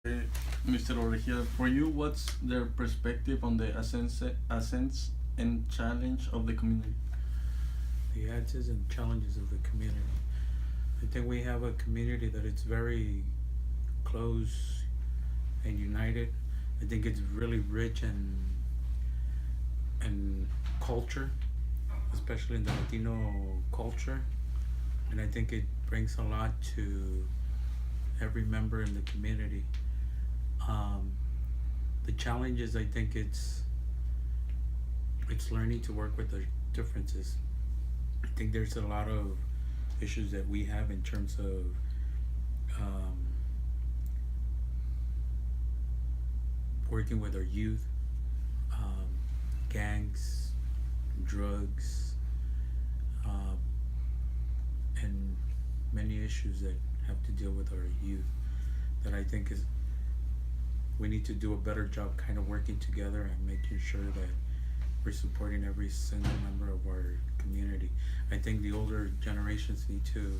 Mr. Orejia, for you, what's their perspective on the ascents and challenge of the community? The answers and challenges of the community. I think we have a community that it's very close and united. I think it's really rich and culture, especially in the Latino culture, and I think it brings a lot to every member in the community. Um, the challenge is, I think it's learning to work with the differences. I think there's a lot of issues that we have in terms of um, working with our youth, um, gangs, drugs, um, and many issues that have to deal with our youth. That I think is we need to do a better job, kind of working together and making sure that we're supporting every single member of our community. I think the older generations need to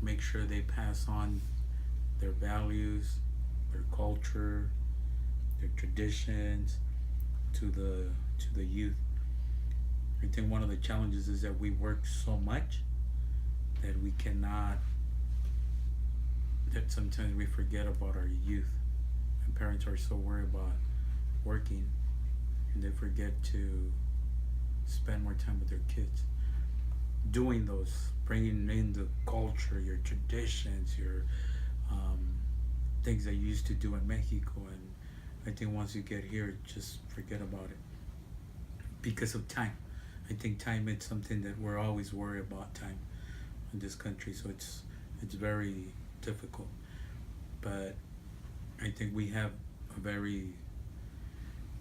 make sure they pass on their values, their culture, their traditions to the youth. I think one of the challenges is that we work so much that we cannot that sometimes we forget about our youth. And parents are so worried about working and they forget to spend more time with their kids. Doing those, bringing in the culture, your traditions, your um, things that you used to do in Mexico. And I think once you get here, just forget about it because of time. I think time is something that we're always worried about time in this country, so it's very difficult. But I think we have a very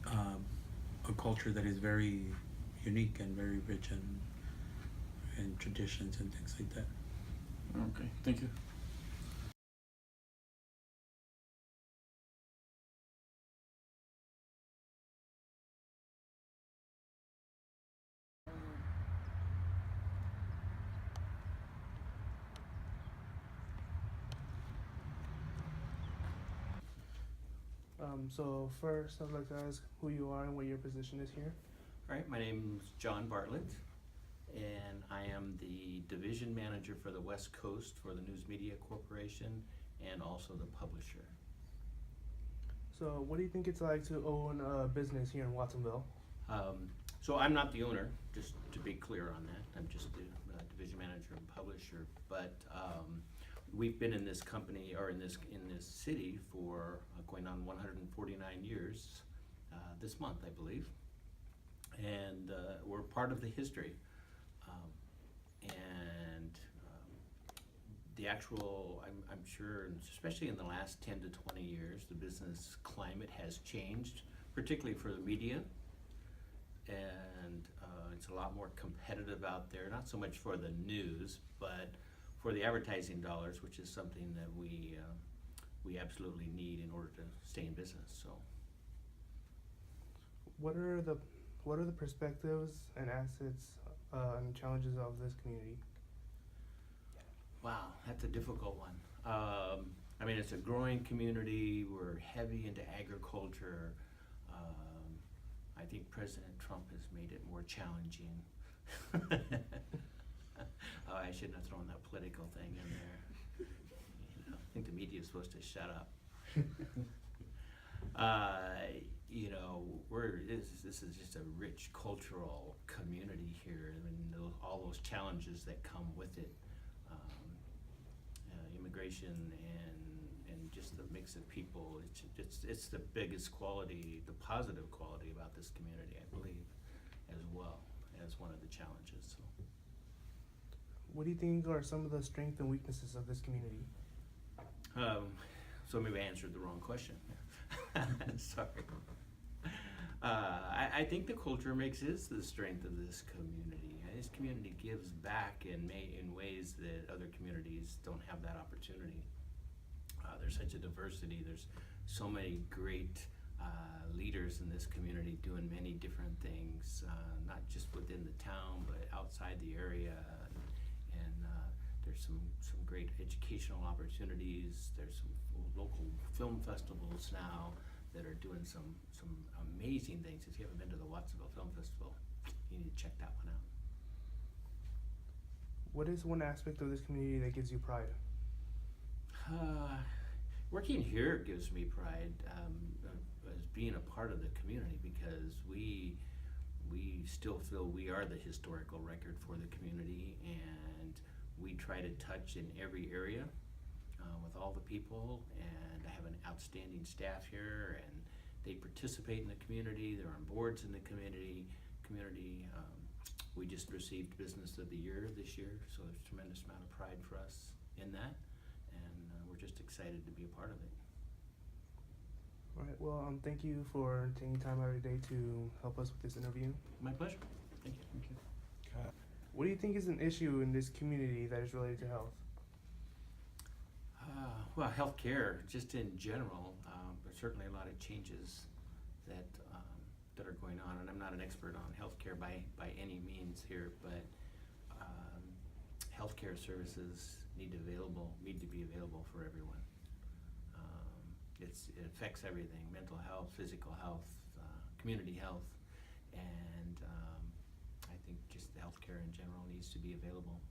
um, a culture that is very unique and very rich in traditions and things like that. Okay, thank you. So first, I'd like to ask who you are and what your position is here. All right, my name is John Bartlett, and I am the division manager for the West Coast for the News Media Corporation and also the publisher. So, what do you think it's like to own a business here in Watsonville? So I'm not the owner, just to be clear on that. I'm just the division manager and publisher. But we've been in this company or in this city for going on 149 years this month, I believe, and we're part of the history. Um, and the actual, I'm sure, and especially in the last 10 to 20 years, the business climate has changed, particularly for the media, and it's a lot more competitive out there, not so much for the news, but for the advertising dollars, which is something that we absolutely need in order to stay in business. So, What are the what are the perspectives and assets and challenges of this community? wow, that's a difficult one. I mean, it's a growing community. We're heavy into agriculture. I think President Trump has made it more challenging. Oh, I shouldn't have thrown that political thing in there. I think the media is supposed to shut up. This is just a rich cultural community here. I mean, all those challenges that come with it, immigration and just the mix of people. It's the biggest quality, the positive quality about this community, I believe, as well as one of the challenges. So. What do you think are some of the strengths and weaknesses of this community? So maybe I answered the wrong question. Sorry. I think the culture mix is the strength of this community. This community gives back in ways that other communities don't have that opportunity. There's such a diversity. There's so many great leaders in this community doing many different things, not just within the town, but outside the area. And there's some great educational opportunities. There's some local film festivals now that are doing some amazing things. If you haven't been to the Watsonville Film Festival, you need to check that one out. What is one aspect of this community that gives you pride? Working here gives me pride as being a part of the community, because we still feel we are the historical record for the community, and we try to touch in every area with all the people, and I have an outstanding staff here, and they participate in the community. They're on boards in the community. We just received Business of the Year this year, so there's a tremendous amount of pride for us in that, and we're just excited to be a part of it. All right. Well, thank you for taking time out of your day to help us with this interview. My pleasure. Thank you. Thank you. What do you think is an issue in this community that is related to health? Well, healthcare, just in general, there's certainly a lot of changes that are going on, and I'm not an expert on healthcare by any means here, but healthcare services need to be available for everyone. It affects everything: mental health, physical health, community health, and I think just the healthcare in general needs to be available